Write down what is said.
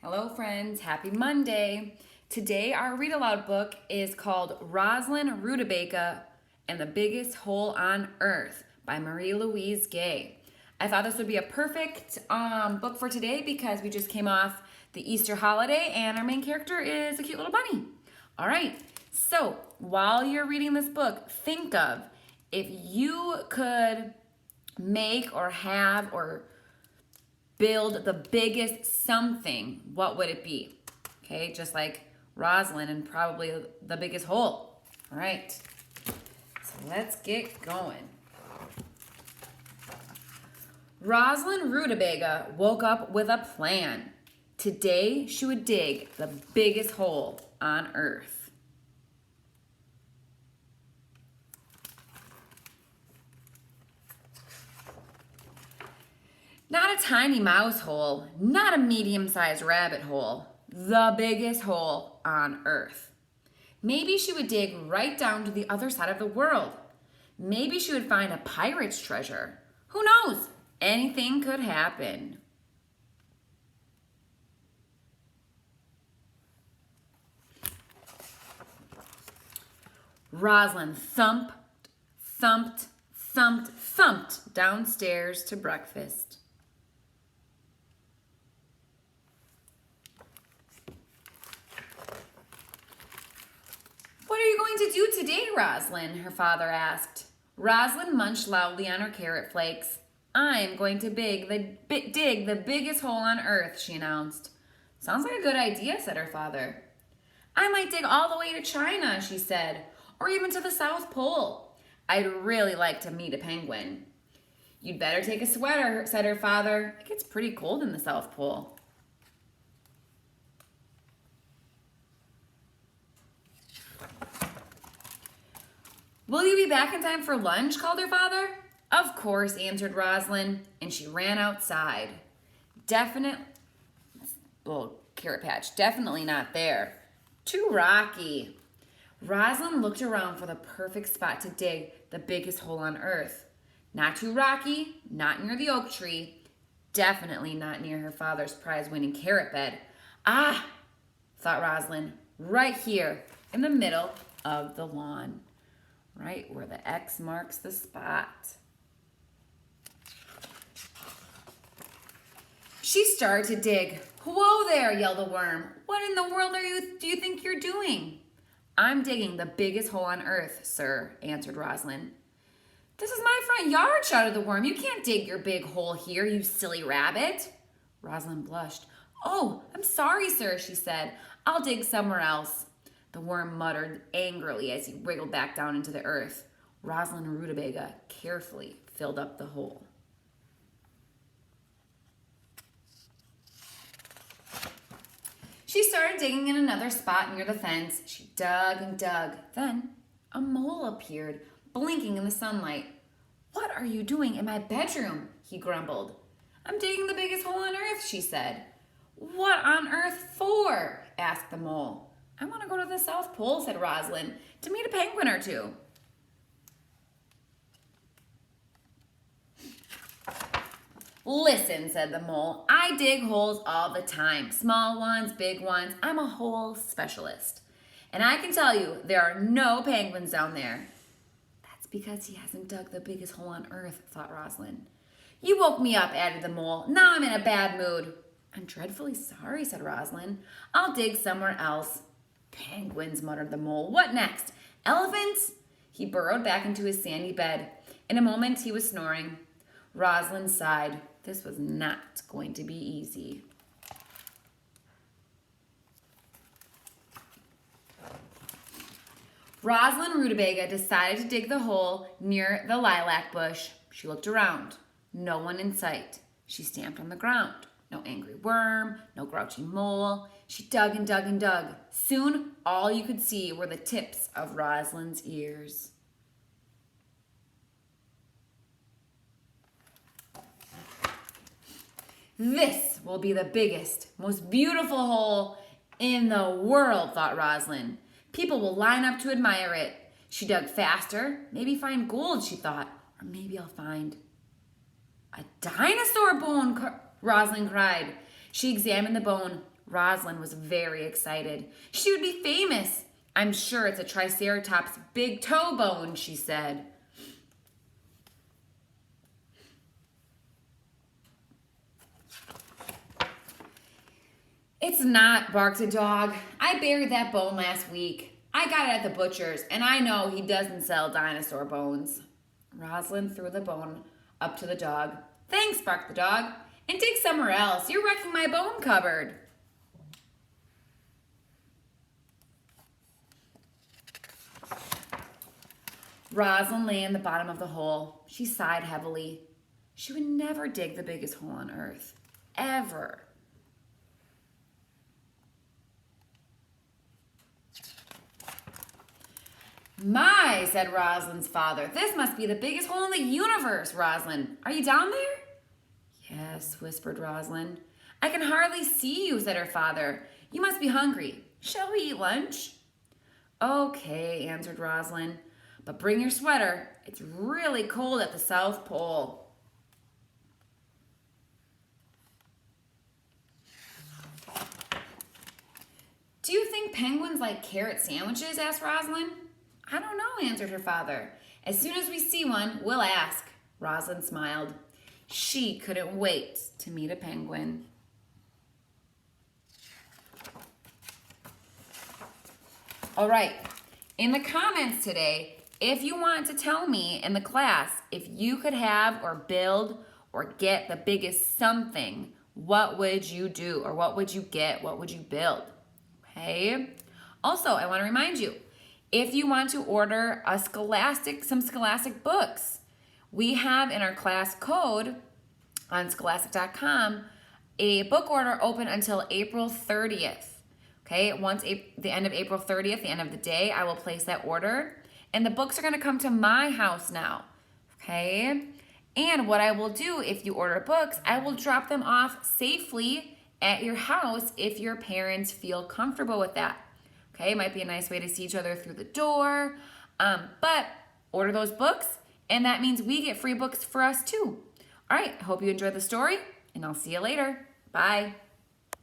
Hello friends, happy Monday. Today our read aloud book is called Roslyn, Rutabaga, and the Biggest Hole on Earth by Marie-Louise Gay. I thought this would be a perfect book for today because we just came off the Easter holiday and our main character is a cute little bunny. All right, so while you're reading this book, think of if you could make or have or build the biggest something, what would it be? Okay, just like Roslyn and probably the biggest hole. All right, so let's get going. Roslyn Rutabaga woke up with a plan. Today she would dig the biggest hole on Earth. Not a tiny mouse hole, not a medium-sized rabbit hole, the biggest hole on Earth. Maybe she would dig right down to the other side of the world. Maybe she would find a pirate's treasure. Who knows? Anything could happen. Roslyn thumped, thumped, thumped, thumped downstairs to breakfast. What are you going to do today, Roslyn? Her father asked. Roslyn munched loudly on her carrot flakes. I'm going to dig the biggest hole on Earth, she announced. Sounds like a good idea, said her father. I might dig all the way to China, she said, or even to the South Pole. I'd really like to meet a penguin. You'd better take a sweater, said her father. It gets pretty cold in the South Pole. Will you be back in time for lunch? Called her father. Of course, answered Roslyn, and she ran outside. Carrot patch, definitely not there. Too rocky. Roslyn looked around for the perfect spot to dig the biggest hole on Earth. Not too rocky, not near the oak tree, definitely not near her father's prize-winning carrot bed. Ah, thought Roslyn, right here in the middle of the lawn. Right where the X marks the spot. She started to dig. Whoa there, yelled the worm. What in the world do you think you're doing? I'm digging the biggest hole on Earth, sir, answered Roslyn. This is my front yard, shouted the worm. You can't dig your big hole here, you silly rabbit. Roslyn blushed. Oh, I'm sorry, sir, she said. I'll dig somewhere else. The worm muttered angrily as he wriggled back down into the earth. Roslyn Rutabaga carefully filled up the hole. She started digging in another spot near the fence. She dug and dug. Then a mole appeared, blinking in the sunlight. What are you doing in my bedroom? He grumbled. I'm digging the biggest hole on Earth, she said. What on earth for? Asked the mole. I want to go to the South Pole, said Roslyn, to meet a penguin or two. Listen, said the mole, I dig holes all the time. Small ones, big ones. I'm a hole specialist. And I can tell you, there are no penguins down there. That's because he hasn't dug the biggest hole on Earth, thought Roslyn. You woke me up, added the mole. Now I'm in a bad mood. I'm dreadfully sorry, said Roslyn. I'll dig somewhere else. Penguins, muttered the mole. What next? Elephants? He burrowed back into his sandy bed. In a moment, he was snoring. Roslyn sighed. This was not going to be easy. Roslyn Rutabaga decided to dig the hole near the lilac bush. She looked around. No one in sight. She stamped on the ground. No angry worm, no grouchy mole. She dug and dug and dug. Soon, all you could see were the tips of Roslyn's ears. This will be the biggest, most beautiful hole in the world, thought Roslyn. People will line up to admire it. She dug faster, maybe find gold, she thought, or maybe I'll find a dinosaur bone, Roslyn cried. She examined the bone. Roslyn was very excited. She would be famous. I'm sure it's a Triceratops' big toe bone, she said. It's not, barked the dog. I buried that bone last week. I got it at the butcher's, and I know he doesn't sell dinosaur bones. Roslyn threw the bone up to the dog. Thanks, barked the dog. And dig somewhere else. You're wrecking my bone cupboard. Roslyn lay in the bottom of the hole. She sighed heavily. She would never dig the biggest hole on earth. Ever. My, said Roslyn's father. This must be the biggest hole in the universe, Roslyn. Are you down there? Yes, whispered Roslyn. I can hardly see you, said her father. You must be hungry. Shall we eat lunch? Okay, answered Roslyn. But bring your sweater. It's really cold at the South Pole. Do you think penguins like carrot sandwiches? Asked Roslyn. I don't know, answered her father. As soon as we see one, we'll ask. Roslyn smiled. She couldn't wait to meet a penguin. All right, in the comments today, if you want to tell me in the class if you could have or build or get the biggest something, what would you do? Or what would you get? What would you build? Okay. Also, I want to remind you, if you want to order some Scholastic books, we have in our class code on scholastic.com a book order open until April 30th. Okay, once the end of April 30th, the end of the day, I will place that order. And the books are going to come to my house now. Okay, and what I will do if you order books, I will drop them off safely at your house if your parents feel comfortable with that. Okay, it might be a nice way to see each other through the door, but order those books, and that means we get free books for us too. All right, I hope you enjoyed the story, and I'll see you later. Bye.